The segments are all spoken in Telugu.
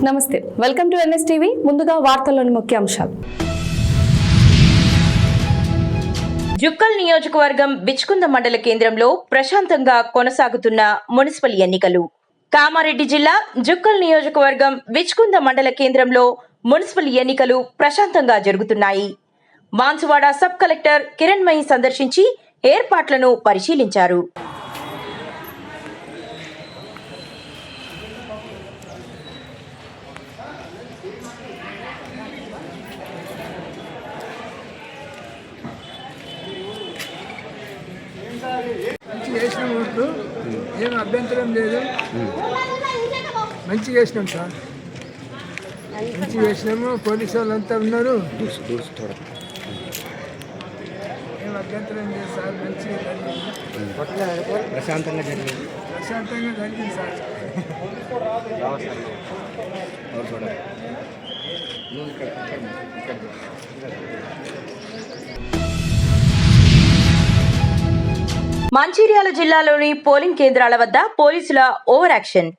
నమస్తే, వెల్కమ్ టు ఎన్ఎస్ టీవీ. ముందుగా వార్తల్లోని ముఖ్యాంశాలు. జుక్కల్ నియోజకవర్గం బిచ్కుంద మండల కేంద్రంలో ప్రశాంతంగా కొనసాగుతున్న మున్సిపల్ ఎన్నికలు. కామారెడ్డి జిల్లా జుక్కల్ నియోజకవర్గం బిచ్కుంద మండల కేంద్రంలో మున్సిపల్ ఎన్నికలు ప్రశాంతంగా జరుగుతున్నాయి. మాన్సువాడ సబ్ కలెక్టర్ కిరణ్మయి సందర్శించి ఏర్పాట్లను పరిశీలించారు. చేసిన ఓట్లు ఏం అభ్యంతరం లేదు. మంచిగా చేసినాం సార్, మంచిగా చేసినాము. పోలీసు వాళ్ళంతా ఉన్నారు, ఏం అభ్యంతరం లేదు సార్. మంచిగా జరిగింది, ప్రశాంతంగా జరిగింది సార్. మంచిర్యాల జిల్లాలోని పోలింగ్ కేంద్రాల వద్ద పోలీసుల ఓవర్ యాక్షన్.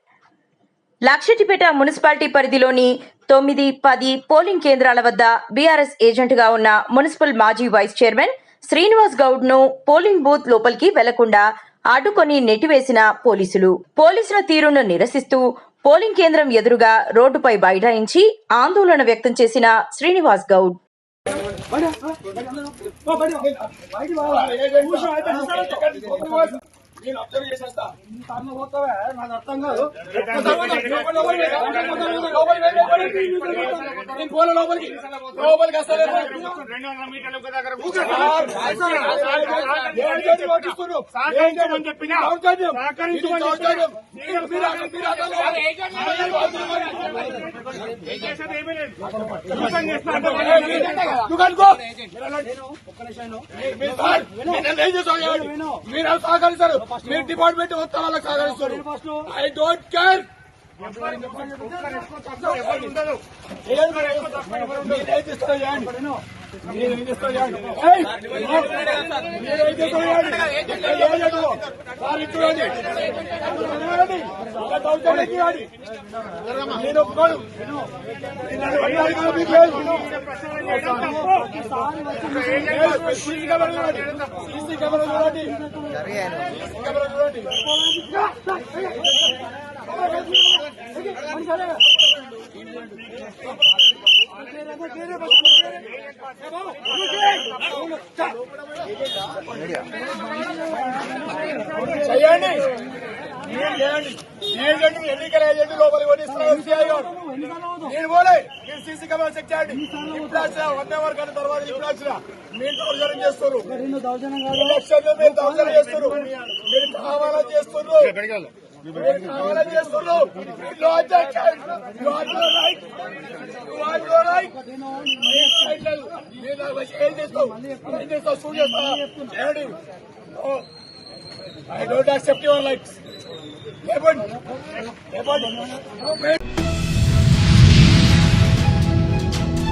లక్షటిపేట మున్సిపాలిటీ పరిధిలోని 9, 10 పోలింగ్ కేంద్రాల వద్ద బీఆర్ఎస్ ఏజెంట్గా ఉన్న మున్సిపల్ మాజీ వైస్ చైర్మన్ శ్రీనివాస్ గౌడ్ ను పోలింగ్ బూత్ లోపలికి వెళ్లకుండా అడ్డుకొని నెట్టివేసిన పోలీసుల తీరును నిరసిస్తూ పోలింగ్ కేంద్రం ఎదురుగా రోడ్డుపై బైఠాయించి ఆందోళన వ్యక్తం చేసిన శ్రీనివాస్ గౌడ్ నేను అబ్జర్వ్ చేసేస్తా. లోపలికి మీరు సహకరిస్తారు, మీరు డిపార్ట్మెంట్ మొత్తం వాళ్ళకి సహకరిస్తారు. I don't care. నేను ఒప్పుకోను. సీసీ కెమెరా చూడండి. చేయండి, చేయండి. ఎన్నికల ఏజెంట్ లోపలికి వదిలిస్తున్నారు సిఐ గారు. నేను పోలే, మీరు సీసీ కెమెరా చెక్ చేయండి. ఇప్పుడు 1 అవర్ కానీ తర్వాత ఇప్పుడు వచ్చిన మీరు దౌర్జన్యం చేస్తున్నారు. ఎలక్షన్ మీరు దౌర్జన్యం చేస్తున్నారు. మీరు కావాలని చేస్తున్నారు. I don't accept your likes.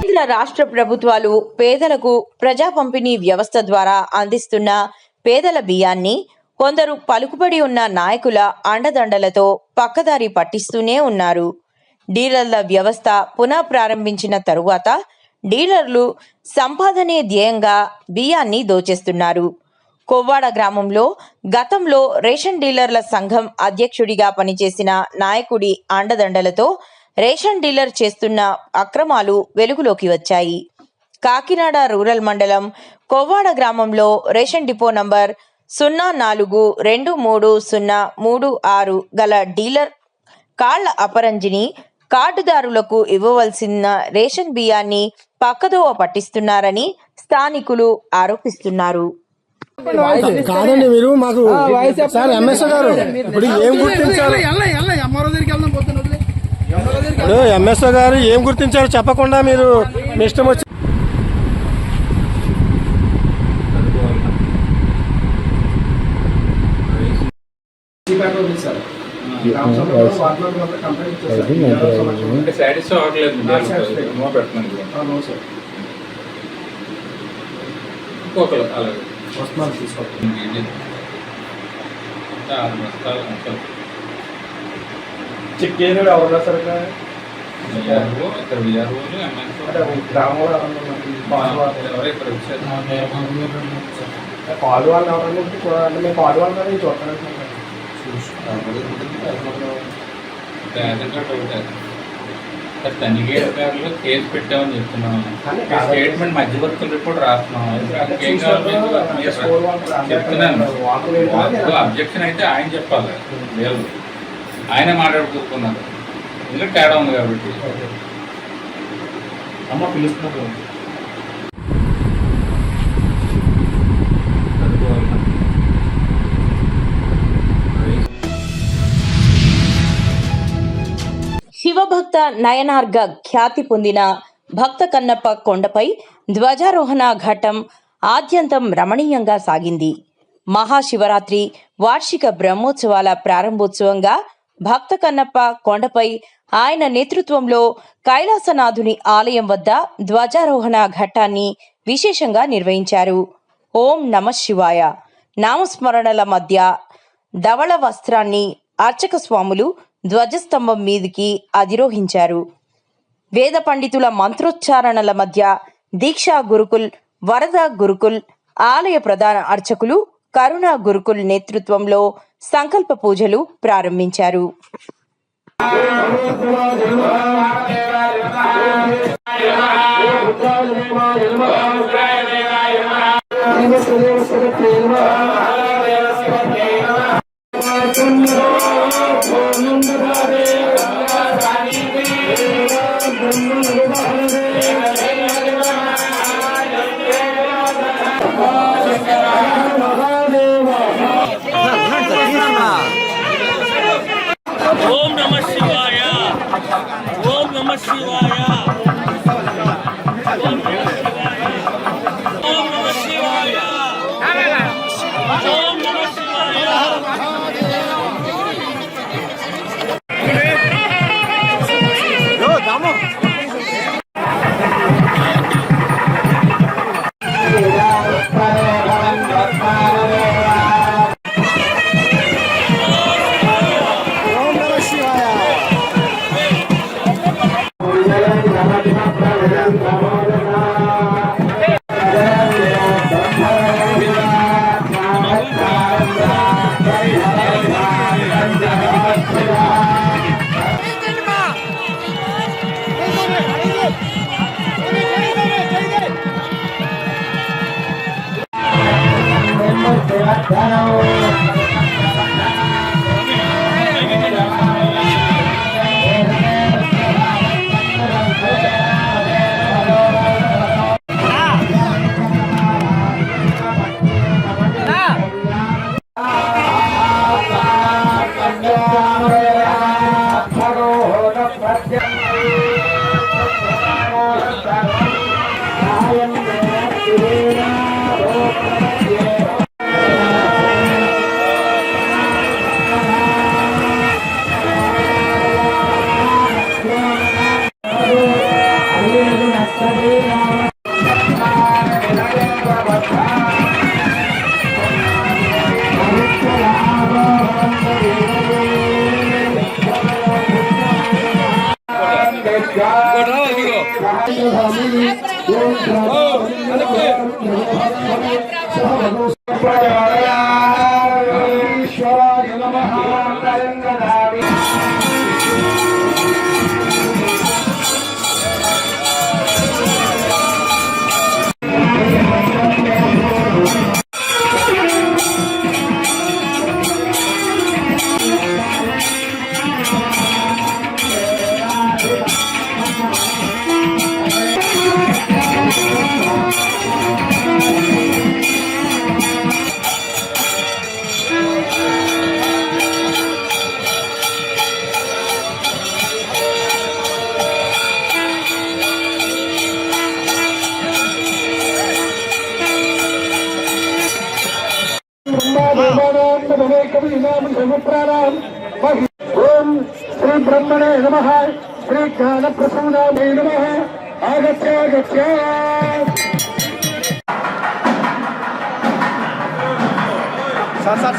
కేంద్ర రాష్ట్ర ప్రభుత్వాలు పేదలకు ప్రజా పంపిణీ వ్యవస్థ ద్వారా అందిస్తున్న పేదల బియ్యాన్ని కొందరు పలుకుబడి ఉన్న నాయకుల అండదండలతో పక్కదారి పట్టిస్తూనే ఉన్నారు. డీలర్ల వ్యవస్థ పునః ప్రారంభించిన తరువాత డీలర్లు సంపాదనే ధ్యేయంగా బియ్యాన్ని దోచేస్తున్నారు. కొవ్వాడ గ్రామంలో గతంలో రేషన్ డీలర్ల సంఘం అధ్యక్షుడిగా పనిచేసిన నాయకుడి అండదండలతో రేషన్ డీలర్ చేస్తున్న అక్రమాలు వెలుగులోకి వచ్చాయి. కాకినాడ రూరల్ మండలం కొవ్వాడ గ్రామంలో రేషన్ డిపో నంబర్ 04230336 గల డీలర్ కాళ్ల అపరంజిని కార్డుదారులకు ఇవ్వవలసిన రేషన్ బియ్యాన్ని పక్కదోవ పట్టిస్తున్నారని స్థానికులు ఆరోపిస్తున్నారు. కాదండి, మీరు మాకు సార్ ఎంఎస్ఓ గారు ఇప్పుడు ఏం గుర్తించారు? ఇప్పుడు ఎంఎస్ఓ గారు ఏం గుర్తించారు చెప్పకుండా మీరు మీ ఇష్టం వచ్చి చెక్ చేయలేదు ఎవరు సార్? విఆర్ఓ ఇక్కడ విఆర్ఓలు ఎవరు ఇక్కడ వచ్చారు పాలు వాళ్ళు ఎవరన్నా అంటే మేము పాలు వాళ్ళని చూస్తాను తనిఖీ అధికారులు కేసు పెట్టామని చెప్తున్నాం. స్టేట్మెంట్ మధ్యవర్తుల రిపోర్ట్ రాస్తున్నాం. ఇంకేం కావాలి చెప్తున్నాను. అబ్జెక్షన్ అయితే ఆయన చెప్పాలి, లేదు ఆయన మాట్లాడుకుంటున్నారు. ఎందుకంటే తేడా ఉంది కాబట్టి అమ్మ పిలుస్తున్నారు. శివభక్త నయనార్గ ఖ్యాతి పొందిన భక్త కన్నప్ప కొండపై ధ్వజారోహణ ఘట్టం ఆద్యంతం రమణీయంగా సాగింది. మహాశివరాత్రి వార్షిక బ్రహ్మోత్సవాల ప్రారంభోత్సవంగా భక్త కన్నప్ప కొండపై ఆయన నేతృత్వంలో కైలాసనాథుని ఆలయం వద్ద ధ్వజారోహణ ఘట్టాన్ని విశేషంగా నిర్వహించారు. ఓం నమః శివాయ నామస్మరణల మధ్య ధవళ వస్త్రాన్ని అర్చక స్వాములు ధ్వజస్తంభం మీదికి అధిరోహించారు. వేద పండితుల మంత్రోచ్చారణల మధ్య దీక్షా గురుకుల్, వరద గురుకుల్, ఆలయ ప్రధాన అర్చకులు కరుణ గురుకుల్ నేతృత్వంలో సంకల్ప పూజలు ప్రారంభించారు. ఓం నమః శివాయ ఓం నమః శివాయ ఓం నమః శివాయ ఓం నమః శివాయ. ఓం శ్రీ బ్రహ్మణే నమః శ్రీ జ్ఞాన ప్రసూనాయ నమః. ఆగత్య ఆగత్య సార్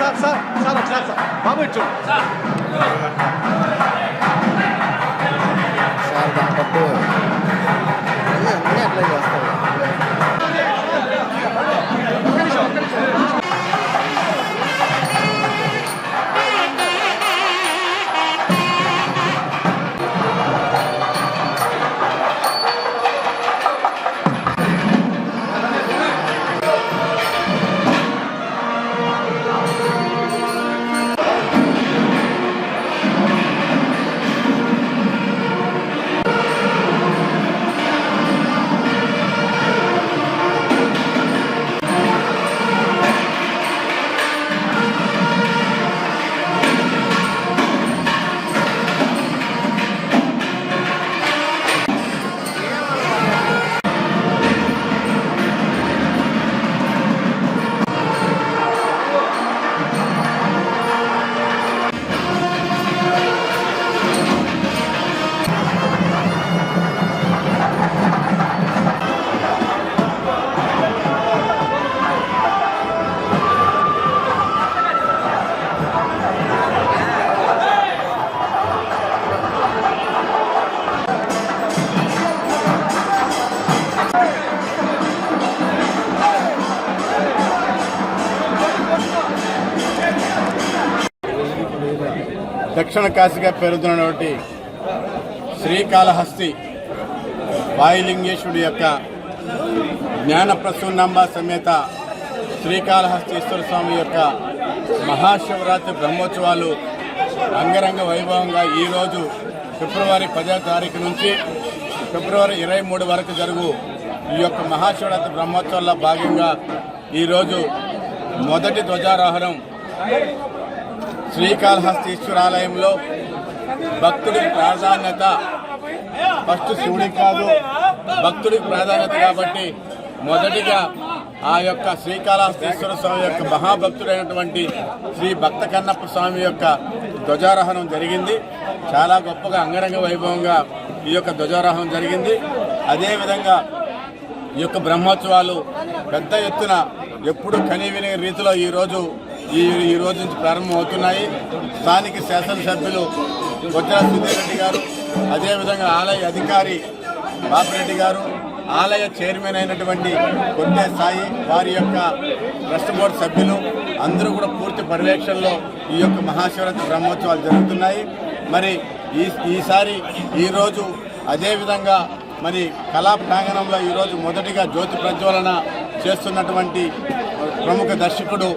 దక్షిణ కాశీగా పేరుతున్నటువంటి శ్రీకాళహస్తి వాయులింగేశ్వరుడి యొక్క జ్ఞాన ప్రసూనాంబ సమేత శ్రీకాళహస్తీశ్వర స్వామి యొక్క మహాశివరాత్రి బ్రహ్మోత్సవాలు అంగరంగ వైభవంగా ఈరోజు ఫిబ్రవరి 10వ తారీఖు నుంచి ఫిబ్రవరి 23 వరకు జరుగు ఈ యొక్క మహాశివరాత్రి బ్రహ్మోత్సవాల్లో భాగంగా ఈరోజు మొదటి ధ్వజారోహణం శ్రీకాళహస్తీశ్వరాలయంలో భక్తుడికి ప్రాధాన్యత ఫస్ట్ శివుడికి కాదు, భక్తుడికి ప్రాధాన్యత కాబట్టి మొదటిగా ఆ యొక్క శ్రీకాళహస్తీశ్వర స్వామి యొక్క మహాభక్తుడైనటువంటి శ్రీ భక్త కన్నప్ప స్వామి యొక్క ధ్వజారోహణం జరిగింది. చాలా గొప్పగా అంగరంగ వైభవంగా ఈ యొక్క ధ్వజారోహణం జరిగింది. అదేవిధంగా ఈ యొక్క బ్రహ్మోత్సవాలు పెద్ద ఎత్తున ఎప్పుడు కనీవిని రీతిలో ఈ రోజు నుంచి ప్రారంభమవుతున్నాయి. స్థానిక శాసనసభ్యులు బొజ్జల సుధీర్ రెడ్డి గారు, అదేవిధంగా ఆలయ అధికారి బాపిరెడ్డి గారు, ఆలయ చైర్మన్ అయినటువంటి కొట్టే సాయి, వారి యొక్క ట్రస్ట్ బోర్డు సభ్యులు అందరూ కూడా పూర్తి పర్యవేక్షణలో ఈ యొక్క మహాశివరాత్రి బ్రహ్మోత్సవాలు జరుగుతున్నాయి. మరి ఈసారి ఈరోజు అదేవిధంగా మరి కళా ప్రాంగణంలో ఈరోజు మొదటిగా జ్యోతి ప్రజ్వలన చేస్తున్నటువంటి ప్రముఖ దర్శకుడు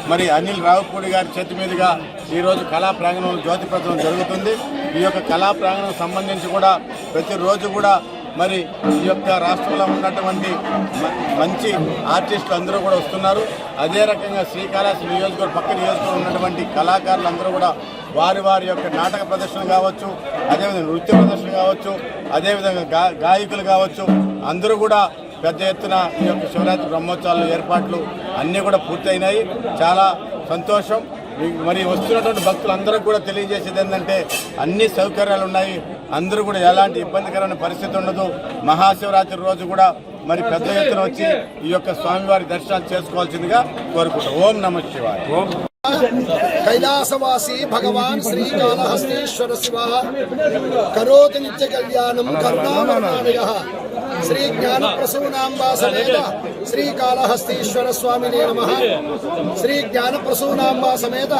మరి అనిల్ రావుపూడి గారి చేతి మీదుగా ఈరోజు కళా ప్రాంగణంలో జ్యోతి ప్రజ్వలన జరుగుతుంది. ఈ యొక్క కళా ప్రాంగణం సంబంధించి కూడా ప్రతిరోజు కూడా మరి ఈ యొక్క రాష్ట్రంలో ఉన్నటువంటి మంచి ఆర్టిస్టులు అందరూ కూడా వస్తున్నారు. అదే రకంగా శ్రీకాళహస్తి నియోజకవర్గం పక్క నియోజకవర్గం ఉన్నటువంటి కళాకారులు అందరూ కూడా వారి యొక్క నాటక ప్రదర్శన కావచ్చు, అదేవిధంగా నృత్య ప్రదర్శన కావచ్చు, అదేవిధంగా గాయకులు కావచ్చు, అందరూ కూడా పెద్ద ఎత్తున ఈ యొక్క శివరాత్రి బ్రహ్మోత్సవాల ఏర్పాట్లు అన్నీ కూడా పూర్తయినాయి. చాలా సంతోషం. మరి వస్తున్నటువంటి భక్తులందరూ కూడా తెలియజేసేది ఏంటంటే అన్ని సౌకర్యాలు ఉన్నాయి, అందరూ కూడా ఎలాంటి ఇబ్బందికరమైన పరిస్థితి ఉండదు. మహాశివరాత్రి రోజు కూడా మరి పెద్ద ఎత్తున వచ్చి ఈ యొక్క స్వామివారి దర్శనాలు చేసుకోవాల్సిందిగా కోరుకుంటాం. ఓం నమః శివాయ. कैलासवासी भगवान श्रीकाళहस्तीश्वर शिव करोति नित्य कल्याणं करुणामनालयः श्री ज्ञान प्रसूनांबा समेत श्रीकाళहस्तीश्वर स्वामिने नमः. श्री ज्ञान प्रसूनांबा समेत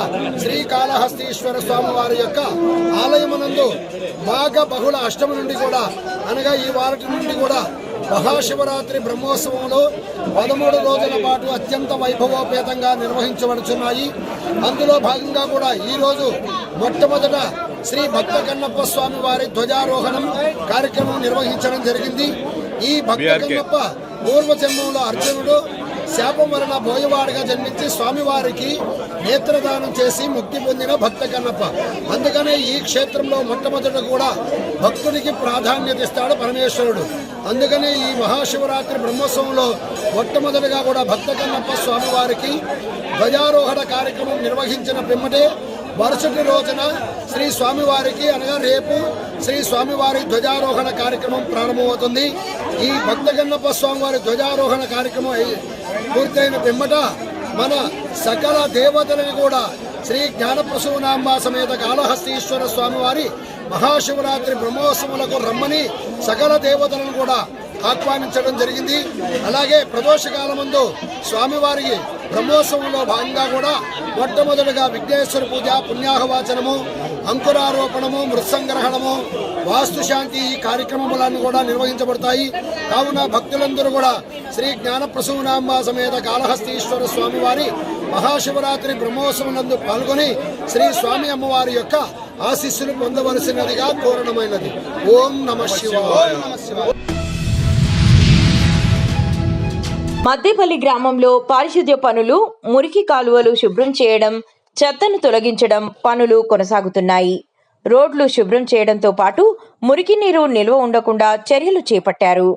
श्रीकाళहस्तीश्वर स्वामी वाరి యొక్క ఆలయమునందు మాఘ బహుళ అష్టమి నుండి కూడా అనగా ఈ వారం నుండి కూడా మహాశివరాత్రి బ్రహ్మోత్సవంలో 13 రోజుల పాటు అత్యంత వైభవోపేతంగా నిర్వహించబడుతున్నాయి. అందులో భాగంగా కూడా ఈరోజు మొట్టమొదట శ్రీ భక్త కన్నప్ప స్వామి వారి ధ్వజారోహణం కార్యక్రమం నిర్వహించడం జరిగింది. ఈ భక్త కన్నప్ప పూర్వజన్మంలో అర్జునుడు శాపం వలన బోయవాడిగా జన్మించి స్వామివారికి నేత్రదానం చేసి ముక్తి పొందిన భక్త కన్నప్ప. అందుకనే ఈ క్షేత్రంలో మొట్టమొదట కూడా భక్తుడికి ప్రాధాన్యత ఇస్తాడు పరమేశ్వరుడు. అందుకనే ఈ మహాశివరాత్రి బ్రహ్మోత్సవంలో మొట్టమొదటిగా కూడా భక్త కన్నప్ప స్వామివారికి ధ్వజారోహణ కార్యక్రమం నిర్వహించిన పిమ్మటే మరుసటి రోజున శ్రీ స్వామివారికి అనగా రేపు శ్రీ స్వామివారి ధ్వజారోహణ కార్యక్రమం ప్రారంభమవుతుంది. ఈ భక్త కన్నప్ప స్వామివారి ధ్వజారోహణ కార్యక్రమం పూర్తయిన పిమ్మట మన సకల దేవతలను కూడా శ్రీ జ్ఞానప్రసూనాంబ సమేత కాళహస్తీశ్వర స్వామివారి మహాశివరాత్రి బ్రహ్మోత్సవాలకు రమ్మని సకల దేవతలను కూడా ఆహ్వానించడం జరిగింది. అలాగే ప్రదోషకాలమందు స్వామివారికి బ్రహ్మోత్సవంలో భాగంగా కూడా మొట్టమొదటిగా విఘ్నేశ్వర పూజ, పుణ్యాహవాచనము, అంకురారోపణము, మృత్సంగ్రహణము, వాస్తుశాంతి ఈ కార్యక్రమములన్నీ కూడా నిర్వహించబడతాయి. కావున భక్తులందరూ కూడా శ్రీ జ్ఞానప్రసూనాంబ సమేత కాళహస్తీశ్వర స్వామివారి మహాశివరాత్రి బ్రహ్మోత్సవం పాల్గొని శ్రీ స్వామి అమ్మవారి యొక్క ఆశీస్సులు పొందవలసినదిగా కోరడమైనది. ఓం నమః శివాయ. మద్దేపల్లి గ్రామంలో పారిశుద్ధ్య పనులు, మురికి కాలువలు శుభ్రం చేయడం, చెత్తను తొలగించడం పనులు కొనసాగుతున్నాయి. రోడ్లు శుభ్రం చేయడంతో పాటు మురికి నీరు నిల్వ ఉండకుండా చర్యలు చేపట్టారు.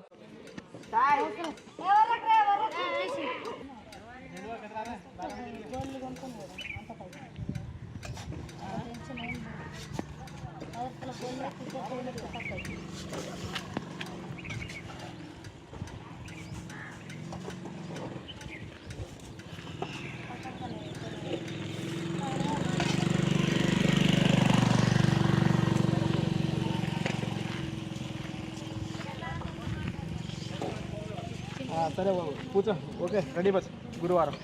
సరే కూర్చో. ఓకే రెడీ బస్ గురువారం.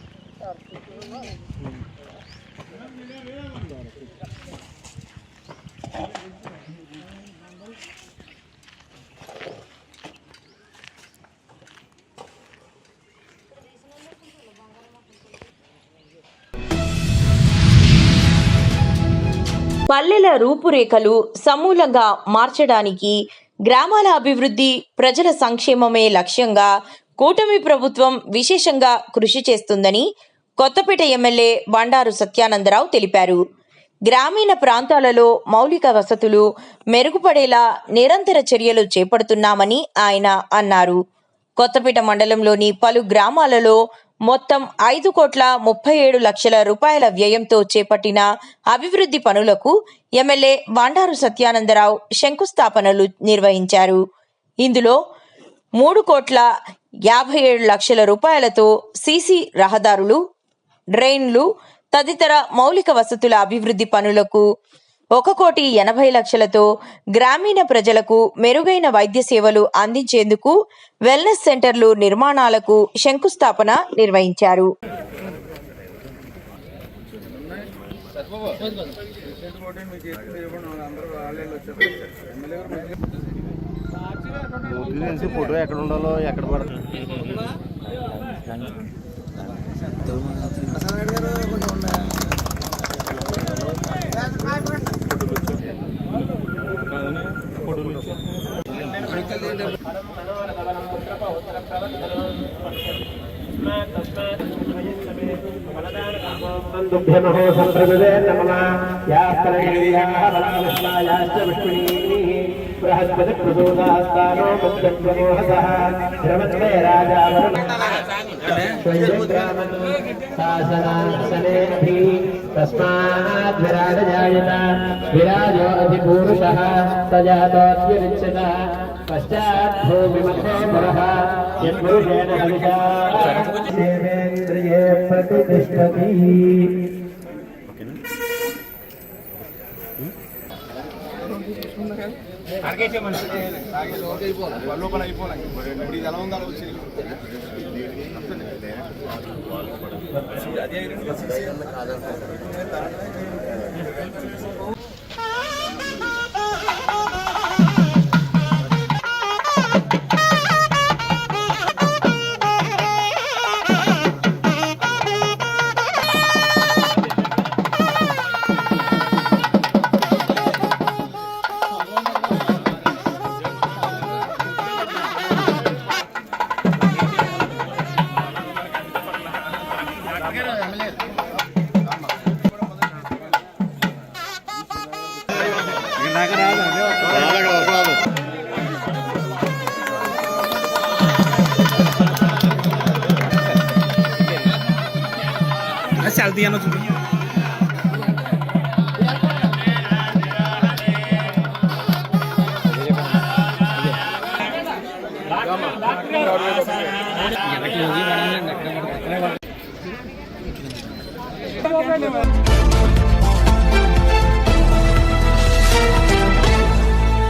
పల్లెల రూపురేఖలు సమూలంగా మార్చడానికి, గ్రామాల అభివృద్ధి, ప్రజల సంక్షేమమే లక్ష్యంగా కూటమి ప్రభుత్వం విశేషంగా కృషి చేస్తుందని కొత్తపేట ఎమ్మెల్యే బండారు సత్యానందరావు తెలిపారు. గ్రామీణ ప్రాంతాలలో మౌలిక వసతులు మెరుగుపడేలా నిరంతర చర్యలు చేపడుతున్నామని ఆయన అన్నారు. కొత్తపేట మండలంలోని పలు గ్రామాలలో మొత్తం 5,37,00,000 రూపాయల వ్యయంతో చేపట్టిన అభివృద్ధి పనులకు ఎమ్మెల్యే బండారు సత్యానందరావు శంకుస్థాపనలు నిర్వహించారు. ఇందులో 3,57,00,000 రూపాయలతో సీసీ రహదారులు, డ్రైన్లు తదితర మౌలిక వసతుల అభివృద్ధి పనులకు, 1,80,00,000తో గ్రామీణ ప్రజలకు మెరుగైన వైద్య సేవలు అందించేందుకు వెల్నెస్ సెంటర్లు నిర్మాణాలకు శంకుస్థాపన నిర్వహించారు. ఫోటో ఎక్కడ ఉండాలో ఎక్కడ పడుతుంది. तस्मात् विराजजायत विराजो अधिपूरुषः तजातोऽप्युच्यत पश्चात् भूमिमध्ये पुरः यत्पुरुषेण हविषा देवेन्द्रिये प्रतिष्ठति. లోపల అయిపోయి ఇప్పుడు ఇది ఎలా ఉందో వచ్చి चलती है ना Thank you.